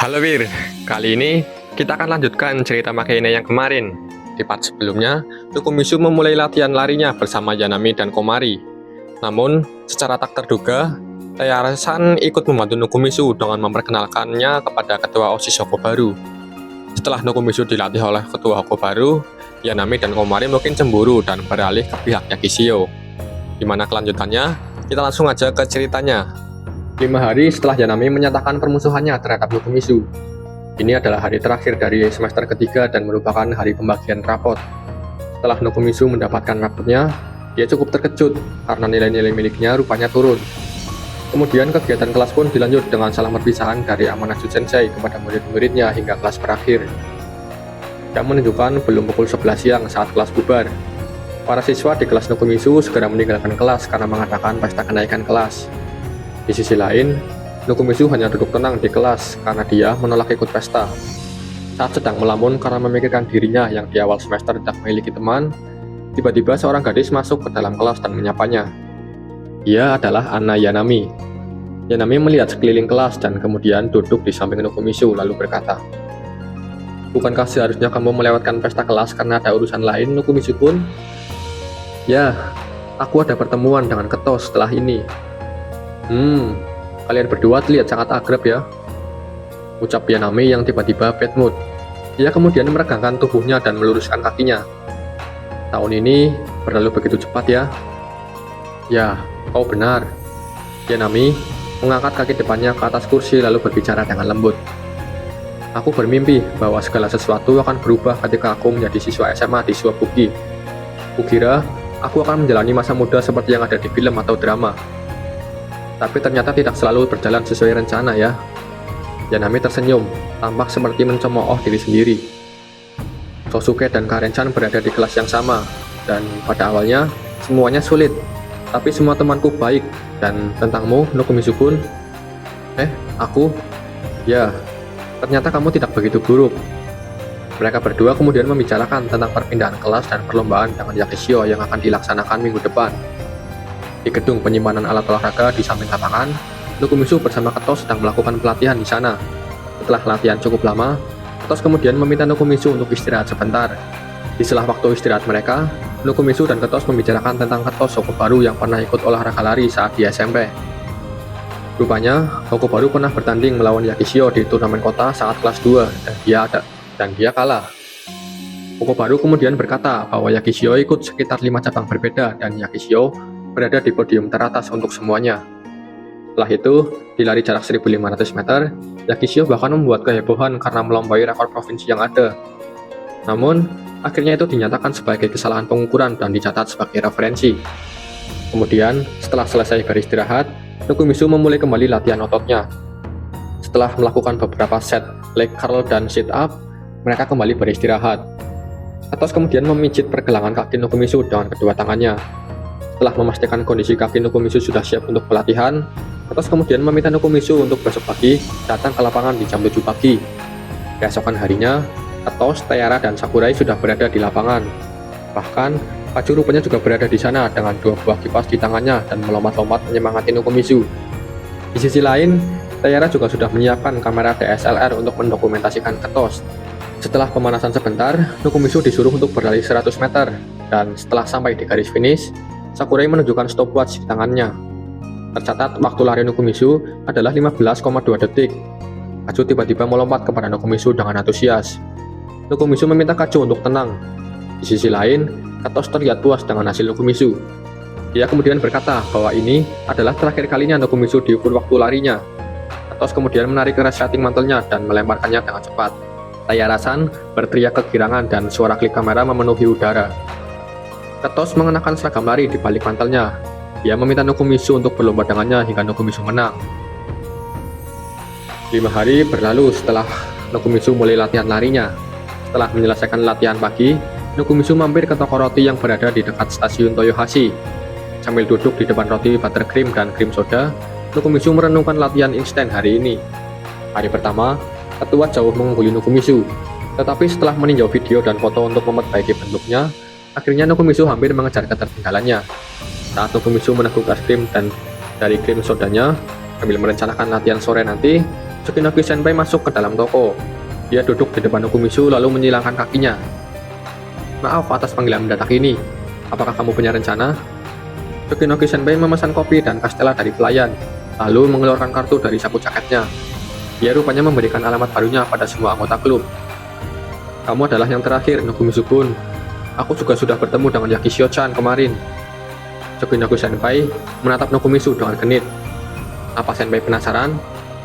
Halo Wir, kali ini kita akan lanjutkan cerita Makihine yang kemarin. Di part sebelumnya, Nukumisu memulai latihan larinya bersama Yanami dan Komari. Namun, secara tak terduga, Taira-san ikut membantu Nukumisu dengan memperkenalkannya kepada ketua OSIS Hokobaru. Setelah Nukumisu dilatih oleh ketua Hokobaru, Yanami dan Komari mungkin cemburu dan beralih ke pihak Yakishio. Gimana kelanjutannya? Kita langsung aja ke ceritanya. 5 hari setelah Yanami menyatakan permusuhannya terhadap Nukumisu. Ini adalah hari terakhir dari semester ketiga dan merupakan hari pembagian rapot. Setelah Nukumisu mendapatkan rapotnya, dia cukup terkejut karena nilai-nilai miliknya rupanya turun. Kemudian kegiatan kelas pun dilanjut dengan salam perpisahan dari Amanatsu Sensei kepada murid-muridnya hingga kelas berakhir. Yang menunjukkan belum pukul 11 siang saat kelas bubar. Para siswa di kelas Nukumisu segera meninggalkan kelas karena mengadakan pesta kenaikan kelas. Di sisi lain, Nukumisu hanya duduk tenang di kelas karena dia menolak ikut pesta. Saat sedang melamun karena memikirkan dirinya yang di awal semester tidak memiliki teman, tiba-tiba seorang gadis masuk ke dalam kelas dan menyapanya. Dia adalah Anna Yanami. Yanami melihat sekeliling kelas dan kemudian duduk di samping Nukumisu lalu berkata, "Bukankah seharusnya kamu melewatkan pesta kelas karena ada urusan lain, Nukumisu kun?" "Ya, aku ada pertemuan dengan Ketos setelah ini." Kalian berdua terlihat sangat akrab ya," ucap Yanami yang tiba-tiba bad mood. Ia kemudian meregangkan tubuhnya dan meluruskan kakinya. "Tahun ini berlalu begitu cepat ya." "Ya, kau benar." Yanami mengangkat kaki depannya ke atas kursi lalu berbicara dengan lembut. "Aku bermimpi bahwa segala sesuatu akan berubah ketika aku menjadi siswa SMA di Suwabuki. Kukira aku akan menjalani masa muda seperti yang ada di film atau drama. Tapi ternyata tidak selalu berjalan sesuai rencana ya." Yanami tersenyum, tampak seperti mencemooh diri sendiri. Sosuke dan Karen-chan berada di kelas yang sama, dan pada awalnya semuanya sulit. Tapi semua temanku baik, dan tentangmu, Nukumisu-kun? Aku? Ya, ternyata kamu tidak begitu buruk. Mereka berdua kemudian membicarakan tentang perpindahan kelas dan perlombaan dengan Yakishio yang akan dilaksanakan minggu depan. Di gedung penyimpanan alat olahraga di samping lapangan, Nukumisu bersama Ketos sedang melakukan pelatihan di sana. Setelah latihan cukup lama, Ketos kemudian meminta Nukumisu untuk istirahat sebentar. Di sela waktu istirahat mereka, Nukumisu dan Ketos membicarakan tentang Ketos Hokobaru yang pernah ikut olahraga lari saat di SMP. Rupanya, Hokobaru pernah bertanding melawan Yakishio di turnamen kota saat kelas 2 dan dia kalah. Hokobaru kemudian berkata bahwa Yakishio ikut sekitar 5 cabang berbeda dan Yakishio berada di podium teratas untuk semuanya. Setelah itu, di lari jarak 1500 meter, Yakishio bahkan membuat kehebohan karena melampaui rekor provinsi yang ada. Namun, akhirnya itu dinyatakan sebagai kesalahan pengukuran dan dicatat sebagai referensi. Kemudian, setelah selesai beristirahat, Nukumisu memulai kembali latihan ototnya. Setelah melakukan beberapa set leg curl dan sit up, mereka kembali beristirahat. Ketos kemudian memijit pergelangan kaki Nukumisu dengan kedua tangannya. Setelah memastikan kondisi kaki Nukumisu sudah siap untuk pelatihan, Ketos kemudian meminta Nukumisu untuk besok pagi datang ke lapangan di jam 7 pagi. Keesokan harinya, Ketos, Taira, dan Sakurai sudah berada di lapangan. Bahkan, Pacu rupanya juga berada di sana dengan 2 buah kipas di tangannya dan melompat-lompat menyemangati Nukumisu. Di sisi lain, Taira juga sudah menyiapkan kamera DSLR untuk mendokumentasikan Ketos. Setelah pemanasan sebentar, Nukumisu disuruh untuk berlari 100 meter, dan setelah sampai di garis finish, Sakurai menunjukkan stopwatch di tangannya. Tercatat waktu lari Nukumisu adalah 15,2 detik. Kacu tiba-tiba melompat kepada Nukumisu dengan antusias. Nukumisu meminta Kacu untuk tenang. Di sisi lain, Ketos terlihat puas dengan hasil Nukumisu. Dia kemudian berkata bahwa ini adalah terakhir kalinya Nukumisu diukur waktu larinya. Ketos kemudian menarik resleting mantelnya dan melemparkannya dengan cepat. Taira-san berteriak kegirangan dan suara klik kamera memenuhi udara. Ketos mengenakan seragam lari di balik mantelnya. Dia meminta Nukumisu untuk berlomba dengannya hingga Nukumisu menang. 5 hari berlalu setelah Nukumisu mulai latihan larinya. Setelah menyelesaikan latihan pagi, Nukumisu mampir ke toko roti yang berada di dekat stasiun Toyohashi. Sambil duduk di depan roti buttercream dan krim soda, Nukumisu merenungkan latihan instan hari ini. Hari pertama, ketua jauh mengungguli Nukumisu. Tetapi setelah meninjau video dan foto untuk memperbaiki bentuknya, akhirnya Nukumisu hampir mengejar ketertinggalannya. Saat Nukumisu meneguk es krim dan dari krim sodanya sambil merencanakan latihan sore nanti, Tsukinoki Senpai masuk ke dalam toko. Dia duduk di depan Nokumitsu lalu menyilangkan kakinya. Maaf atas panggilan mendadak ini. Apakah kamu punya rencana? Tsukinoki Senpai memesan kopi dan kastela dari pelayan, lalu mengeluarkan kartu dari saku jaketnya. Dia rupanya memberikan alamat barunya pada semua anggota klub. Kamu adalah yang terakhir, Nokumitsu-kun. Aku juga sudah bertemu dengan Yakishio-chan kemarin. Tsukinoki Senpai menatap Nokumitsu dengan genit. Apa Senpai penasaran?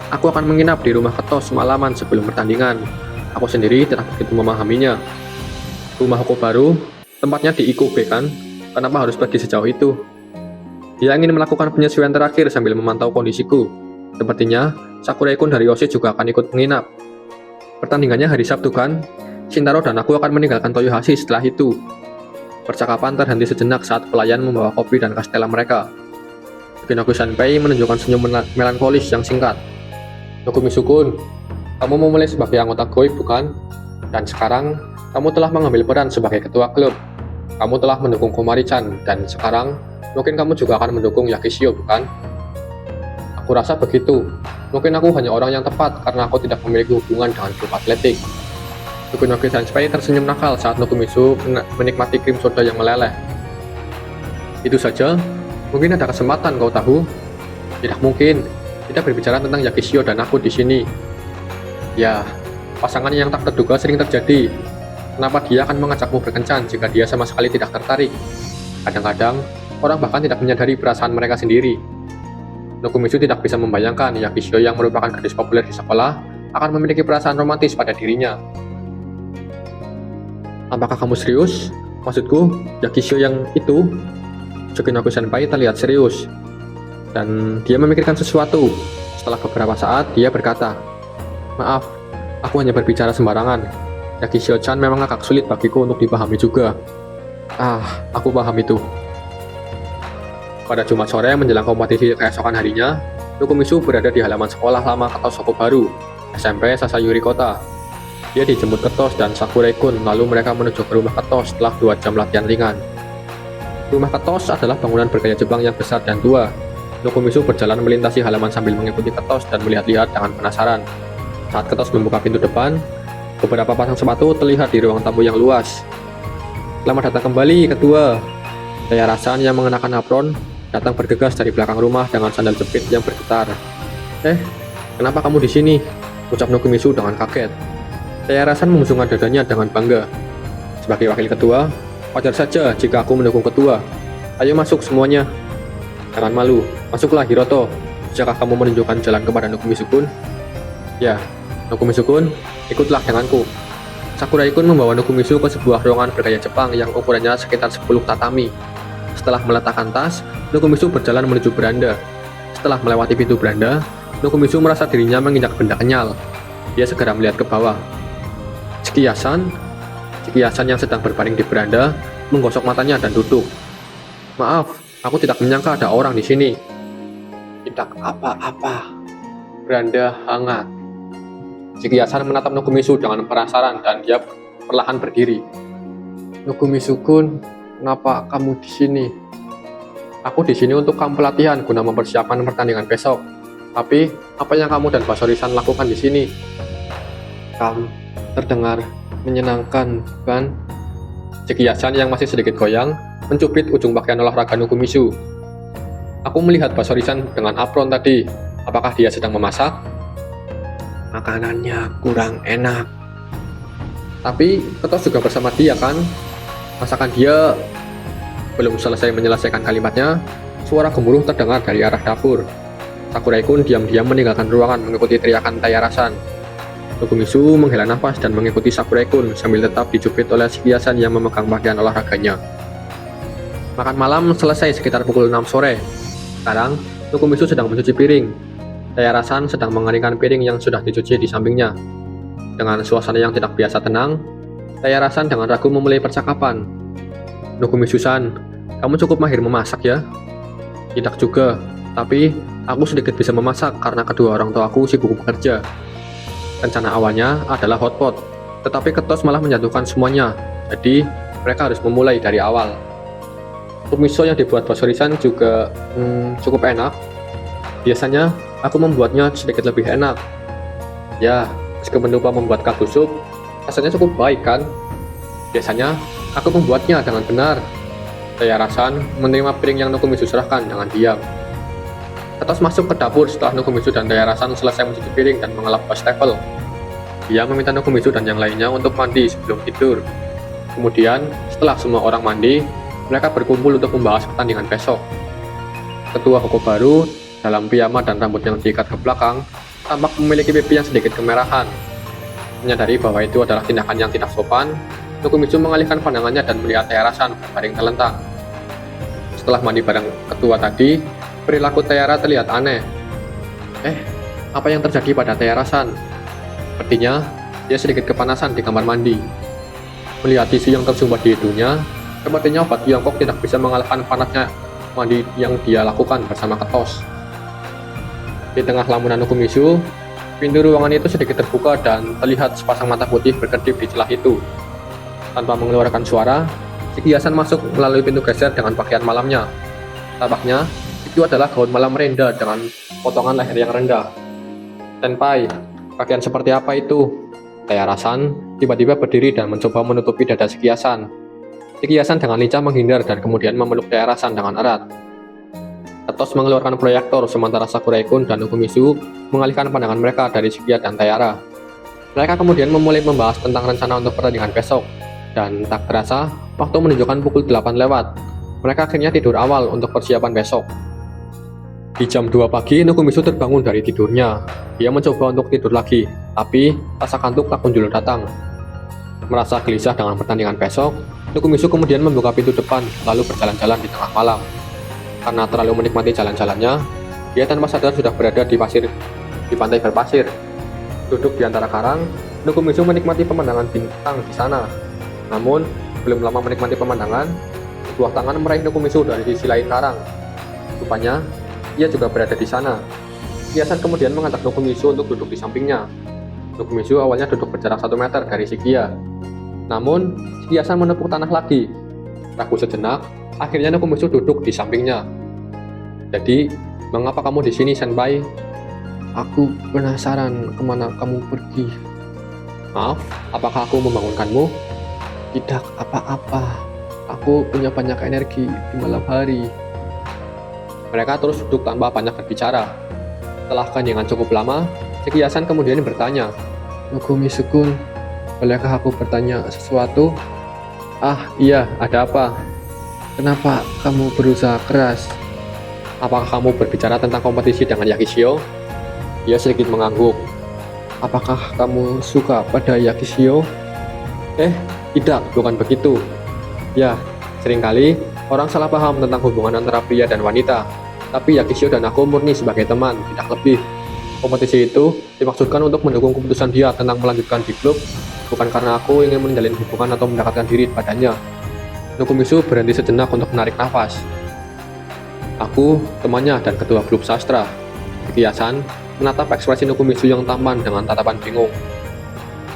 Aku akan menginap di rumah Ketos semalaman sebelum pertandingan. Aku sendiri tidak begitu memahaminya. Rumah Hoko baru, tempatnya di Ikobe kan? Kenapa harus pergi sejauh itu? Dia ingin melakukan penyesuaian terakhir sambil memantau kondisiku. Sepertinya, Sakurai-kun dari Yoshi juga akan ikut menginap. Pertandingannya hari Sabtu kan? Shintaro dan aku akan meninggalkan Toyohashi setelah itu. Percakapan terhenti sejenak saat pelayan membawa kopi dan kastela mereka. Tsukinoki Senpai menunjukkan senyum melankolis yang singkat. Nokumitsu-kun, kamu memulai sebagai anggota Goib bukan? Dan sekarang, kamu telah mengambil peran sebagai ketua klub. Kamu telah mendukung Komari-chan, dan sekarang, mungkin kamu juga akan mendukung Yakishio bukan? Aku rasa begitu. Mungkin aku hanya orang yang tepat karena aku tidak memiliki hubungan dengan klub atletik. Tsukinoki Senpai tersenyum nakal saat Nokumitsu menikmati krim soda yang meleleh. Itu saja? Mungkin ada kesempatan kau tahu? Tidak mungkin. Kita berbicara tentang Yakishio dan aku di sini. Ya, pasangan yang tak terduga sering terjadi. Kenapa dia akan mengajakmu berkencan jika dia sama sekali tidak tertarik? Kadang-kadang, orang bahkan tidak menyadari perasaan mereka sendiri. Nokumitsu tidak bisa membayangkan Yakishio yang merupakan gadis populer di sekolah akan memiliki perasaan romantis pada dirinya. Apakah kamu serius? Maksudku, Yakishio yang itu? Tsukinoki Senpai terlihat serius. Dan dia memikirkan sesuatu. Setelah beberapa saat, dia berkata, Maaf, aku hanya berbicara sembarangan. Yakishio-chan memang agak sulit bagiku untuk dipahami juga. Aku paham itu. Pada Jumat sore menjelang kompetisi keesokan harinya, Nokumitsu berada di halaman sekolah lama Ketos Hoko baru, SMP Sasayuri Kota. Dia dijemput Ketos dan Sakurai-kun, lalu mereka menuju ke rumah Ketos setelah 2 jam latihan ringan. Rumah Ketos adalah bangunan bergaya Jepang yang besar dan tua. Nokumitsu berjalan melintasi halaman sambil mengikuti Ketos dan melihat-lihat dengan penasaran. Saat Ketos membuka pintu depan, beberapa pasang sepatu terlihat di ruang tamu yang luas. Selamat datang kembali, Ketua. Tayarasan yang mengenakan apron datang bergegas dari belakang rumah dengan sandal jepit yang bergetar. Kenapa kamu di sini? Ucap Nokumitsu dengan kaget. Tayarasan memusungkan dadanya dengan bangga. Sebagai wakil ketua, wajar saja jika aku mendukung ketua. Ayo masuk semuanya. Jangan malu, masuklah Hiroto. Bisakah kamu menunjukkan jalan kepada Nokumitsu-kun? Ya, Nokumitsu-kun, ikutlah denganku. Sakurai-kun membawa Nokumitsu ke sebuah ruangan bergaya Jepang yang ukurannya sekitar 10 tatami. Setelah meletakkan tas, Nokumitsu berjalan menuju beranda. Setelah melewati pintu beranda, Nokumitsu merasa dirinya menginjak benda kenyal. Dia segera melihat ke bawah. Chikiya-san yang sedang berbaring di beranda, menggosok matanya dan duduk. Maaf, aku tidak menyangka ada orang di sini. Tidak apa-apa. Beranda hangat. Chikiya-san menatap Nokumitsu dengan penasaran dan dia perlahan berdiri. Nokumitsu-kun, kenapa kamu di sini? Aku di sini untuk kamu pelatihan guna mempersiapkan pertandingan besok. Tapi, apa yang kamu dan Basori-san lakukan di sini? Kamu terdengar menyenangkan, kan? Chikiya-san yang masih sedikit goyang mencubit ujung pakaian olahraga Nokumitsu. Aku melihat Basori-san dengan apron tadi. Apakah dia sedang memasak? Makanannya kurang enak. Tapi Ketos juga bersama dia kan? Masakan dia... Belum selesai menyelesaikan kalimatnya, suara gemuruh terdengar dari arah dapur. Sakurai-kun diam-diam meninggalkan ruangan mengikuti teriakan Tayarasan. Nokumitsu menghela nafas dan mengikuti Sakurai-kun sambil tetap dicubit oleh Chikiya-san yang memegang pakaian olahraganya. Makan malam selesai sekitar pukul 6 sore. Sekarang, Nokumitsu sedang mencuci piring. Tayarasan sedang mengeringkan piring yang sudah dicuci di sampingnya. Dengan suasana yang tidak biasa tenang, Tayarasan dengan ragu memulai percakapan. Nokumitsu-san, kamu cukup mahir memasak ya? Tidak juga, tapi aku sedikit bisa memasak karena kedua orang tuaku sibuk bekerja. Rencana awalnya adalah hotpot, tetapi Ketos malah menjatuhkan semuanya, jadi mereka harus memulai dari awal. Sup miso yang dibuat Basori-san juga cukup enak. Biasanya aku membuatnya sedikit lebih enak. Ya, meskipun lupa membuat kaldu sup, rasanya cukup baik kan? Biasanya, aku membuatnya dengan benar. Tayarasan menerima piring yang Nokomitsu serahkan dengan diam. Ketos masuk ke dapur setelah Nokomitsu dan Tayarasan selesai mencuci piring dan mengelap wastafel. Dia meminta Nokomitsu dan yang lainnya untuk mandi sebelum tidur. Kemudian, setelah semua orang mandi, mereka berkumpul untuk membahas pertandingan besok. Ketua Hoko baru, dalam piyama dan rambut yang diikat ke belakang, tampak memiliki pipi yang sedikit kemerahan. Menyadari bahwa itu adalah tindakan yang tidak sopan, Nokomitsu mengalihkan pandangannya dan melihat Tayarasan berbaring terlentang. Setelah mandi bareng ketua tadi, perilaku Tayara terlihat aneh. Apa yang terjadi pada Tayarasan? Sepertinya, dia sedikit kepanasan di kamar mandi. Melihat tisu yang tersumbat di hidungnya, sepertinya obat Tiongkok tidak bisa mengalahkan panasnya mandi yang dia lakukan bersama Ketos. Di tengah lamunan Nokomitsu, pintu ruangan itu sedikit terbuka dan terlihat sepasang mata putih berkedip di celah itu. Tanpa mengeluarkan suara, Shikiasan masuk melalui pintu geser dengan pakaian malamnya. Tampaknya, itu adalah gaun malam Renda dengan potongan leher yang rendah. Senpai, pakaian seperti apa itu? Tayarasan tiba-tiba berdiri dan mencoba menutupi dada Shikiasan. Shikiasan dengan lincah menghindar dan kemudian memeluk Tayarasan dengan erat. Ketos mengeluarkan proyektor sementara Sakurai-kun dan Nokomitsu mengalihkan pandangan mereka dari Shikia dan Tayara. Mereka kemudian memulai membahas tentang rencana untuk pertandingan besok. Dan tak terasa, waktu menunjukkan pukul 8 lewat. Mereka akhirnya tidur awal untuk persiapan besok. Di jam 2 pagi, Nokomitsu terbangun dari tidurnya. Dia mencoba untuk tidur lagi, tapi rasa kantuk tak kunjung datang. Merasa gelisah dengan pertandingan besok, Nokomitsu kemudian membuka pintu depan lalu berjalan-jalan di tengah malam. Karena terlalu menikmati jalan-jalannya, dia tanpa sadar sudah berada di pantai berpasir. Duduk di antara karang, Nokomitsu menikmati pemandangan bintang di sana. Namun, belum lama menikmati pemandangan, sebuah tangan meraih Nokomitsu dari sisi lain karang. Rupanya, ia juga berada di sana. Shikiasan kemudian mengajak Nokomitsu untuk duduk di sampingnya. Nokomitsu awalnya duduk berjarak 1 meter dari Shikia. Namun, Shikiasan menepuk tanah lagi. Ragu sejenak, akhirnya Nokomitsu duduk di sampingnya. Jadi, mengapa kamu di sini, Senpai? Aku penasaran kemana kamu pergi. Maaf, apakah aku membangunkanmu? Tidak apa-apa, aku punya banyak energi di malam hari. Mereka terus duduk tanpa banyak berbicara. Setelah keheningan cukup lama, Shikiasan kemudian bertanya, Nokomitsu-kun, bolehkah aku bertanya sesuatu? Ah, iya, ada apa? Kenapa kamu berusaha keras? Apakah kamu berbicara tentang kompetisi dengan Yakishio? Dia sedikit mengangguk. Apakah kamu suka pada Yakishio? Tidak, bukan begitu. Ya, seringkali orang salah paham tentang hubungan antara pria dan wanita. Tapi Yakishio dan aku murni sebagai teman, tidak lebih. Kompetisi itu dimaksudkan untuk mendukung keputusan dia tentang melanjutkan di klub, bukan karena aku ingin menjalin hubungan atau mendekatkan diri padanya. Nokomitsu berhenti sejenak untuk menarik nafas. Aku, temannya dan ketua klub sastra. Shikiasan menatap ekspresi Nokomitsu yang tampan dengan tatapan bingung.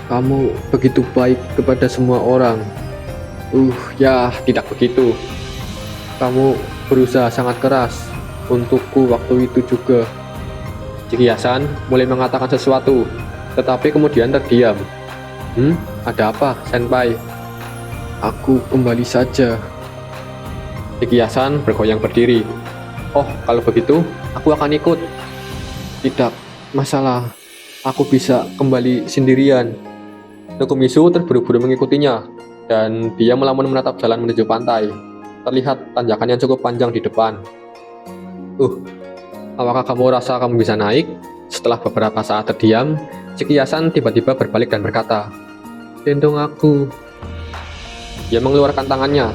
Kamu begitu baik kepada semua orang. Ya, tidak begitu. Kamu berusaha sangat keras untukku waktu itu juga. Shikiasan mulai mengatakan sesuatu, tetapi kemudian terdiam. Ada apa, Senpai? Aku kembali saja. Shikiasan bergoyang berdiri. Oh, kalau begitu, aku akan ikut. Tidak masalah, aku bisa kembali sendirian. Nokomitsu terburu-buru mengikutinya, dan dia melamun menatap jalan menuju pantai. Terlihat tanjakan yang cukup panjang di depan. Apakah kamu rasa kamu bisa naik? Setelah beberapa saat terdiam, Shikiasan tiba-tiba berbalik dan berkata, gendong aku. Dia mengeluarkan tangannya.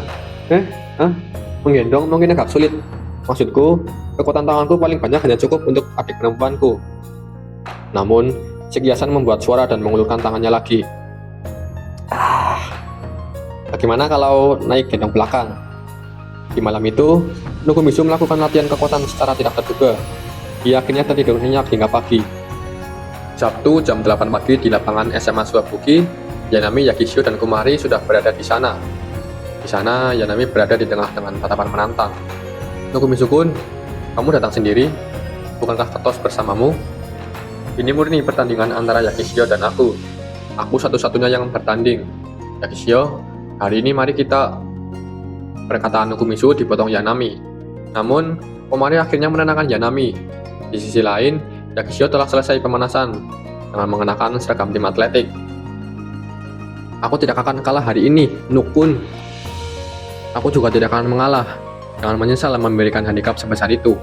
Menggendong mungkin agak sulit. Maksudku, kekuatan tanganku paling banyak hanya cukup untuk adik perempuanku. Namun, Shikiasan membuat suara dan mengulurkan tangannya lagi. Bagaimana kalau naik gendong belakang? Di malam itu, Nokomitsu melakukan latihan kekuatan secara tidak terduga. Dia akhirnya tertidur nyenyak hingga pagi. Sabtu jam 8 pagi di lapangan SMA Suwabuki, Yanami, Yakishio, dan Kumari sudah berada di sana. Di sana, Yanami berada di tengah dengan tatapan menantang. Nokomitsu-kun, kamu datang sendiri? Bukankah Ketos bersamamu? Ini murni pertandingan antara Yakishio dan aku. Aku satu-satunya yang bertanding. Yakishio, hari ini mari kita... Perkataan Nukumisu dipotong Yanami. Namun, Komari akhirnya menenangkan Yanami. Di sisi lain, Yakishio telah selesai pemanasan dengan mengenakan seragam tim atletik. Aku tidak akan kalah hari ini, Nukun. Aku juga tidak akan mengalah. Jangan menyesal memberikan handicap sebesar itu.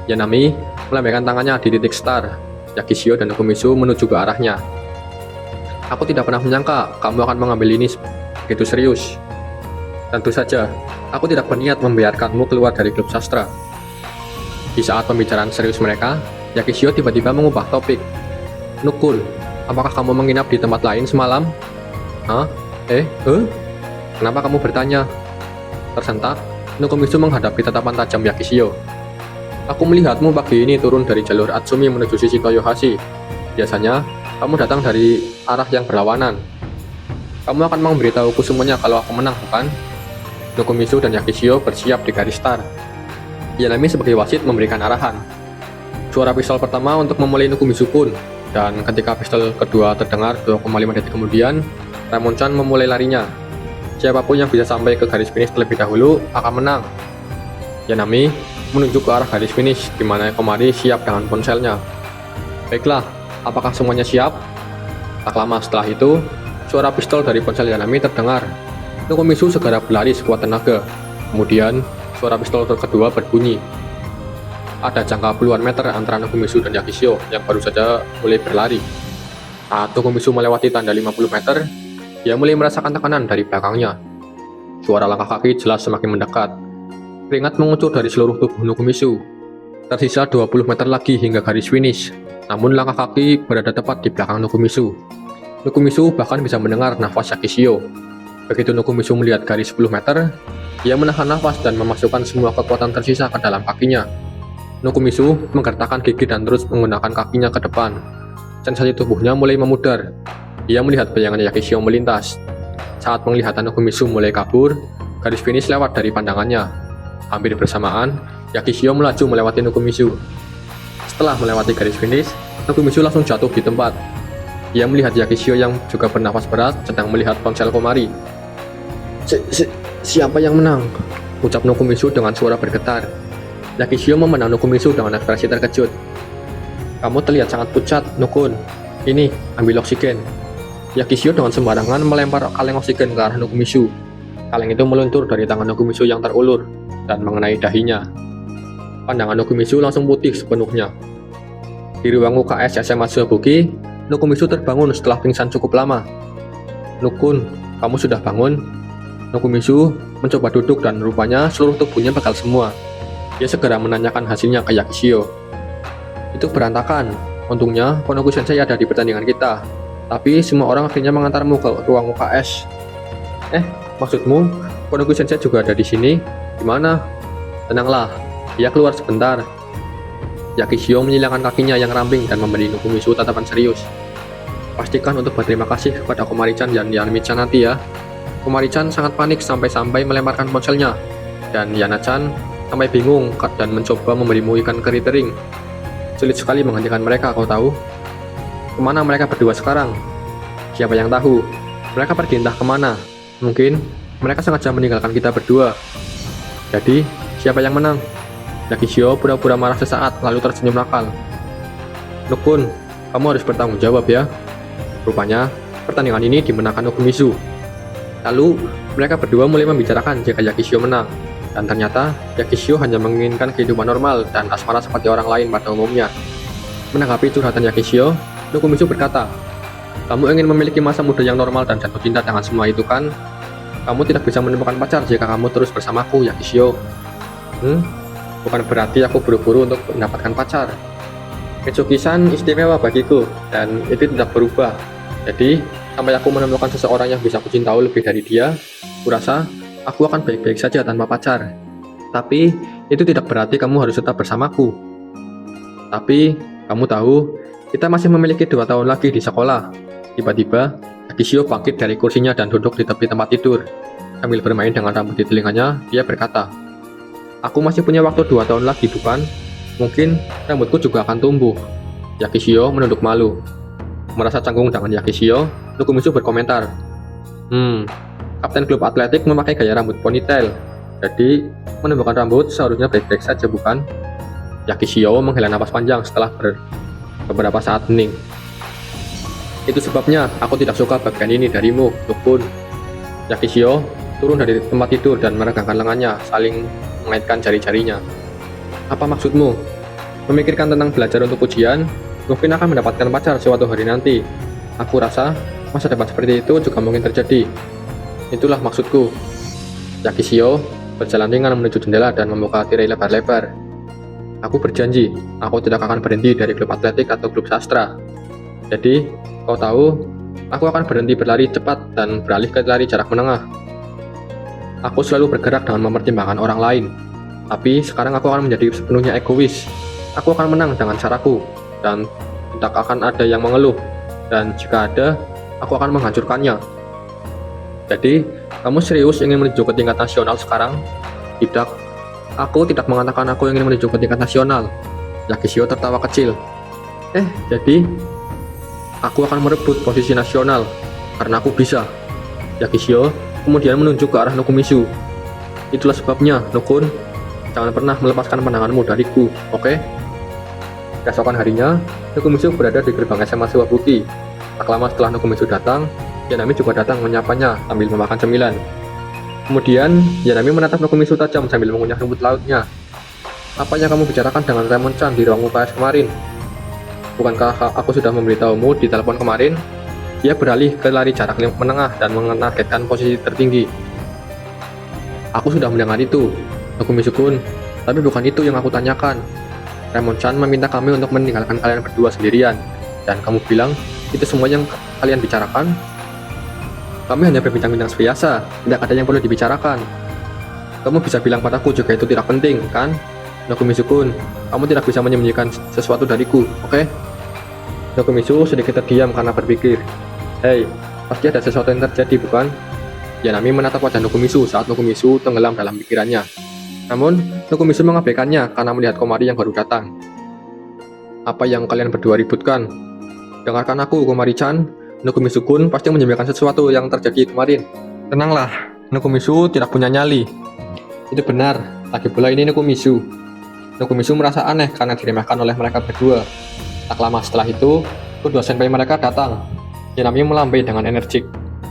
Yanami melambaikan tangannya di titik start. Yakishio dan Nukumisu menuju ke arahnya. Aku tidak pernah menyangka kamu akan mengambil ini begitu serius. Tentu saja, aku tidak berniat membiarkanmu keluar dari klub sastra. Di saat pembicaraan serius mereka, Yakishio tiba-tiba mengubah topik. Nukun, apakah kamu menginap di tempat lain semalam? Hah? Kenapa kamu bertanya? Tersentak, Nukumisu menghadapi tatapan tajam Yakishio. Aku melihatmu pagi ini turun dari jalur Atsumi menuju sisi Toyohashi. Biasanya, kamu datang dari arah yang berlawanan. Kamu akan memberitahuku semuanya kalau aku menang, bukan? Nukumisu dan Yakishio bersiap di garis start. Yanami sebagai wasit memberikan arahan. Suara pistol pertama untuk memulai Nukumisu pun, dan ketika pistol kedua terdengar 2,5 detik kemudian, Ramon-chan memulai larinya. Siapapun yang bisa sampai ke garis finish terlebih dahulu akan menang. Yanami menunjuk ke arah garis finish, di mana Komari siap dengan ponselnya. Baiklah, apakah semuanya siap? Tak lama setelah itu, suara pistol dari ponsel Yanami terdengar. Nukumisu segera berlari sekuat tenaga. Kemudian, suara pistol kedua berbunyi. Ada jangka puluhan meter antara Nukumisu dan Yakishio yang baru saja mulai berlari. Saat Nukumisu melewati tanda 50 meter, dia mulai merasakan tekanan dari belakangnya. Suara langkah kaki jelas semakin mendekat. Keringat mengucur dari seluruh tubuh Nukumisu. Tersisa 20 meter lagi hingga garis finish, namun langkah kaki berada tepat di belakang Nukumisu. Nukumisu bahkan bisa mendengar nafas Yakishio. Begitu Nukumisu melihat garis 10 meter, dia menahan nafas dan memasukkan semua kekuatan tersisa ke dalam kakinya. Nukumisu menggertakkan gigi dan terus menggunakan kakinya ke depan. Sensasi tubuhnya mulai memudar. Dia melihat bayangan Yakishio melintas. Saat penglihatan Nukumisu mulai kabur, garis finish lewat dari pandangannya. Hampir bersamaan, Yakishio melaju melewati Nukumisu. Setelah melewati garis finish, Nukumisu langsung jatuh di tempat. Dia melihat Yakishio yang juga bernafas berat sedang melihat ponsel Komari. Siapa yang menang? Ucap Nukumisu dengan suara bergetar. Yakishio memandang Nukumisu dengan ekspresi terkejut. Kamu terlihat sangat pucat, Nukun. Ini, ambil oksigen. Yakishio dengan sembarangan melempar kaleng oksigen ke arah Nukumisu. Kaleng itu meluncur dari tangan Nukumisu yang terulur dan mengenai dahinya. Pandangan Nukumisu langsung putih sepenuhnya. Di ruang UKS SMA Shobuki, Nukumisu terbangun setelah pingsan cukup lama. Nukun, kamu sudah bangun? Nukumisu mencoba duduk dan rupanya seluruh tubuhnya pegal semua. Dia segera menanyakan hasilnya ke Yakishio. Itu berantakan. Untungnya, Konoku-sensei ada di pertandingan kita. Tapi semua orang akhirnya mengantarmu ke ruang UKS. Maksudmu, Konoku-sensei juga ada di sini? Gimana? Tenanglah, dia keluar sebentar. Yakishio menyilangkan kakinya yang ramping dan memberi Nukumisu tatapan serius. Pastikan untuk berterima kasih kepada Komari-chan dan Yanami-chan nanti ya. Komari-chan sangat panik sampai-sampai melemparkan ponselnya, dan Yana-chan sampai bingung dan mencoba memberimu ikan keri tering. Sulit sekali menghentikan mereka, kau tahu? Kemana mereka berdua sekarang? Siapa yang tahu? Mereka pergi entah kemana. Mungkin mereka sengaja meninggalkan kita berdua. Jadi, siapa yang menang? Yakishio pura-pura marah sesaat lalu tersenyum nakal. Nukun, kamu harus bertanggung jawab ya. Rupanya, pertandingan ini dimenangkan Nukumisu. Lalu, mereka berdua mulai membicarakan jika Yakishio menang. Dan ternyata, Yakishio hanya menginginkan kehidupan normal dan asmara seperti orang lain pada umumnya. Menanggapi curhatan Yakishio, Nukumisu berkata, kamu ingin memiliki masa muda yang normal dan jatuh cinta dengan semua itu kan? Kamu tidak bisa menemukan pacar jika kamu terus bersamaku, Yakishio. Bukan berarti aku buru-buru untuk mendapatkan pacar. Mitsuki-san istimewa bagiku, dan itu tidak berubah. Jadi, sampai aku menemukan seseorang yang bisa aku cintai lebih dari dia, kurasa aku akan baik-baik saja tanpa pacar. Tapi, itu tidak berarti kamu harus tetap bersamaku. Tapi, kamu tahu, kita masih memiliki 2 tahun lagi di sekolah. Tiba-tiba, Yakishio bangkit dari kursinya dan duduk di tepi tempat tidur. Sambil bermain dengan rambut di telinganya, dia berkata, aku masih punya waktu 2 tahun lagi, bukan? Mungkin rambutku juga akan tumbuh. Yakishio menunduk malu. Merasa canggung dengan Yakishio, Nokomitsu berkomentar, Kapten klub atletik memakai gaya rambut ponytail. Jadi, menumbuhkan rambut seharusnya baik-baik saja, bukan? Yakishio menghela napas panjang setelah beberapa saat hening. Itu sebabnya aku tidak suka bagian ini darimu, Nukun. Yakishio turun dari tempat tidur dan meregangkan lengannya, saling mengaitkan jari-jarinya. Apa maksudmu? Memikirkan tentang belajar untuk ujian, mungkin akan mendapatkan pacar suatu hari nanti. Aku rasa masa depan seperti itu juga mungkin terjadi. Itulah maksudku. Yakishio berjalan ringan menuju jendela dan membuka tirai lebar-lebar. Aku berjanji, aku tidak akan berhenti dari klub atletik atau klub sastra. Jadi, kau tahu, aku akan berhenti berlari cepat dan beralih ke lari jarak menengah. Aku selalu bergerak dengan mempertimbangkan orang lain. Tapi sekarang aku akan menjadi sepenuhnya egois. Aku akan menang dengan caraku, dan tidak akan ada yang mengeluh. Dan jika ada, aku akan menghancurkannya. Jadi, kamu serius ingin menuju ke tingkat nasional sekarang? Tidak. Aku tidak mengatakan aku ingin menuju ke tingkat nasional. Yakishio tertawa kecil. Jadi, aku akan merebut posisi nasional, karena aku bisa. Yakishio kemudian menunjuk ke arah Nokomitsu. Itulah sebabnya, Nokun, jangan pernah melepaskan pandanganmu dariku, oke? Keesokan harinya, Nokomitsu berada di gerbang SMA Shiwabuki. Tak lama setelah Nokomitsu datang, Yanami juga datang menyapanya sambil memakan cemilan. Kemudian, Yanami menatap Nokomitsu tajam sambil mengunyah rumput lautnya. Apa yang kamu bicarakan dengan Raimon-chan di ruang UKS kemarin? Bukankah aku sudah memberitahumu di telepon kemarin? Dia beralih ke lari jarak menengah dan menargetkan posisi tertinggi. Aku sudah mendengar itu, Nokomitsu-kun, tapi bukan itu yang aku tanyakan. Raimon-chan meminta kami untuk meninggalkan kalian berdua sendirian, dan kamu bilang itu semua yang kalian bicarakan? Kami hanya berbincang-bincang biasa, tidak ada yang perlu dibicarakan. Kamu bisa bilang padaku juga itu tidak penting, kan? Nokomitsu-kun, kamu tidak bisa menyembunyikan sesuatu dariku, oke? Nokomitsu sedikit terdiam karena berpikir, hei, pasti ada sesuatu yang terjadi, bukan? Yanami menatap wajah Nokomitsu saat Nokomitsu tenggelam dalam pikirannya. Namun, Nokomitsu mengabaikannya karena melihat Komari yang baru datang. Apa yang kalian berdua ributkan? Dengarkan aku, Komari-chan. Nokomitsu-kun pasti menyembunyikan sesuatu yang terjadi kemarin. Tenanglah, Nokomitsu tidak punya nyali. Itu benar, lagi pula ini Nokomitsu. Nokomitsu merasa aneh karena diremehkan oleh mereka berdua. Tak lama setelah itu, kedua senpai mereka datang. Yanami melambai dengan energik.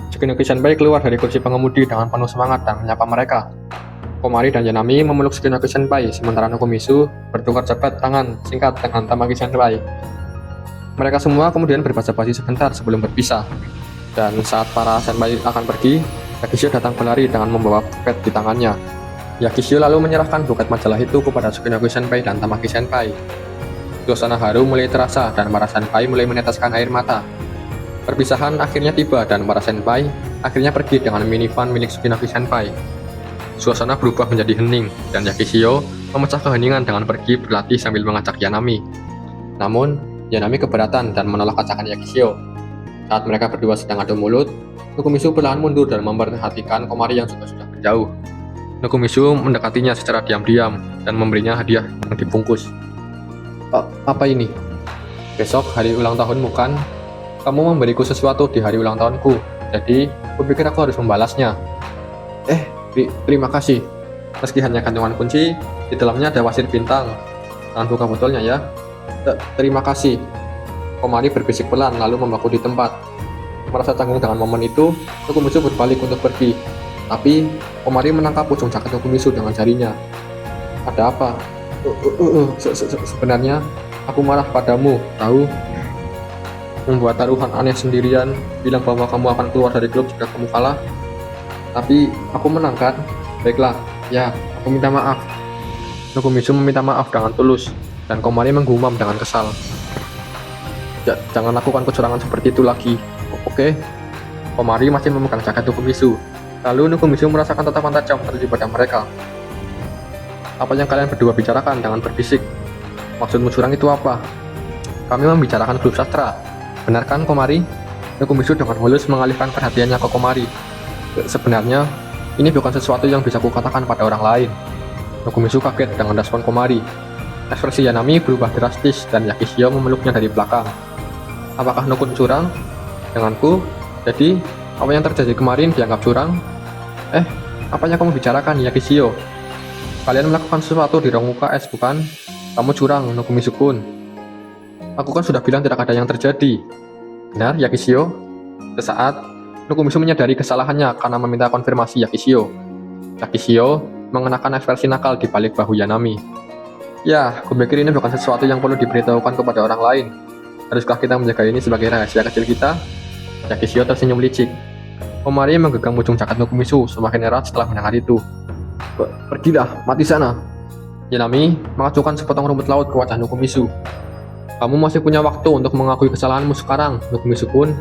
Tsukinoki senpai keluar dari kursi pengemudi dengan penuh semangat dan menyapa mereka. Komari dan Yanami memeluk Tsukinoki senpai, sementara Nokomitsu bertukar jabat tangan singkat dengan Tamaki senpai. Mereka semua kemudian berbasa-basi sebentar sebelum berpisah. Dan saat para senpai akan pergi, Yakishio datang berlari dengan membawa buket di tangannya. Yakishio lalu menyerahkan buket majalah itu kepada Tsukinoki senpai dan Tamaki senpai. Suasana haru mulai terasa dan para senpai mulai meneteskan air mata. Perpisahan akhirnya tiba dan para senpai akhirnya pergi dengan minivan milik Tsukinoki senpai. Suasana berubah menjadi hening dan Yakishio memecah keheningan dengan pergi berlatih sambil mengajak Yanami. Namun, Yanami keberatan dan menolak ajakan Yakishio. Saat mereka berdua sedang adu mulut, Nokomitsu perlahan mundur dan memperhatikan Komari yang juga sudah menjauh. Nokomitsu mendekatinya secara diam-diam dan memberinya hadiah yang dibungkus. Apa ini? Besok hari ulang tahunmu kan? Kamu memberiku sesuatu di hari ulang tahunku, jadi kupikir aku harus membalasnya. Terima kasih. Meski hanya gantungan kunci, di dalamnya ada wasir bintang. Jangan buka botolnya ya. Terima kasih. Komari berbisik pelan lalu membaku di tempat. Merasa canggung dengan momen itu, Nokomitsu berbalik untuk pergi. Tapi, Komari menangkap ujung jaket Nokomitsu dengan jarinya. Ada apa? Sebenarnya, aku marah padamu, tahu? Membuat taruhan aneh sendirian, bilang bahwa kamu akan keluar dari klub jika kamu kalah. Tapi, aku menang kan? Baiklah, ya, aku minta maaf. Nokomitsu meminta maaf dengan tulus. Dan Komari menggumam dengan kesal. Jangan lakukan kecurangan seperti itu lagi, oke? Komari masih memegang jaket Nokomitsu. Lalu Nokomitsu merasakan tatapan tajam tertuju pada mereka. Apa yang kalian berdua bicarakan dengan berbisik? Maksudmu curang itu apa? Kami membicarakan klub sastra. Benar kan, Komari? Nokomitsu dengan mulus mengalihkan perhatiannya ke Komari. Sebenarnya, ini bukan sesuatu yang bisa kukatakan pada orang lain. Nokomitsu kaget dengan respon Komari. Ekspresi Yanami berubah drastis dan Yakishio memeluknya dari belakang. Apakah Nukun curang? Denganku? Jadi, apa yang terjadi kemarin dianggap curang? Apa yang kamu bicarakan, Yakishio? Kalian melakukan sesuatu di ruang UKS, bukan? Kamu curang, Nokumitsu-kun. Aku kan sudah bilang tidak ada yang terjadi. Benar, Yakishio? Sesaat, Nokumitsu menyadari kesalahannya karena meminta konfirmasi Yakishio. Yakishio mengenakan ekspresi nakal di balik bahu Yanami. Ya, kupikir ini bukan sesuatu yang perlu diberitahukan kepada orang lain. Haruskah kita menjaga ini sebagai rahasia kecil kita? Yakishio tersenyum licik. Omari menggenggam ujung jaket Nokumitsu semakin erat setelah mendengar itu. Pergilah, mati sana. Yanami mengacungkan sepotong rumput laut ke wajah Nokumitsu. Kamu masih punya waktu untuk mengakui kesalahanmu sekarang, Nokumitsu-kun.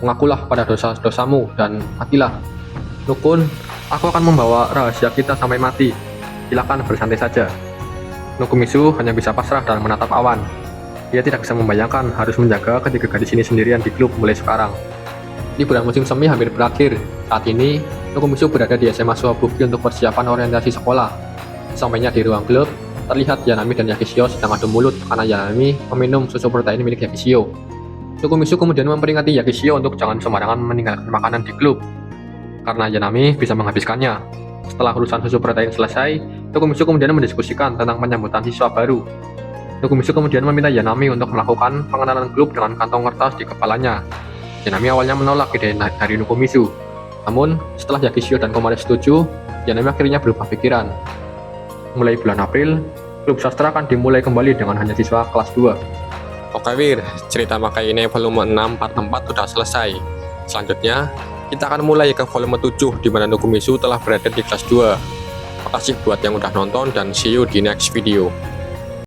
Mengakulah pada dosa-dosamu dan matilah. Nukun, aku akan membawa rahasia kita sampai mati. Silakan bersantai saja. Nokumitsu hanya bisa pasrah dan menatap awan. Dia tidak bisa membayangkan harus menjaga ketiga gadis ini sendirian di klub mulai sekarang. Liburan musim semi hampir berakhir. Saat ini, Nokumitsu berada di SMA Suwabuki untuk persiapan orientasi sekolah. Sampainya di ruang klub, terlihat Yanami dan Yakishio sedang adu mulut karena Yanami meminum susu protein milik Yakishio. Nokumitsu kemudian memperingatkan Yakishio untuk jangan sembarangan meninggalkan makanan di klub, karena Yanami bisa menghabiskannya. Setelah urusan susu protein selesai, Nokumitsu kemudian mendiskusikan tentang penyambutan siswa baru. Nokumitsu kemudian meminta Yanami untuk melakukan pengenalan klub dengan kantong kertas di kepalanya. Yanami awalnya menolak ide dari Nokumitsu. Namun, setelah Yakishio dan Komare setuju, Yanami akhirnya berubah pikiran. Mulai bulan April, klub sastra akan dimulai kembali dengan hanya siswa kelas 2. Oke Wir, cerita Makai ini volume 6 part 4 sudah selesai. Selanjutnya, kita akan mulai ke volume 7 di mana Nokumitsu telah berada di kelas 2. Makasih buat yang udah nonton dan see you di next video.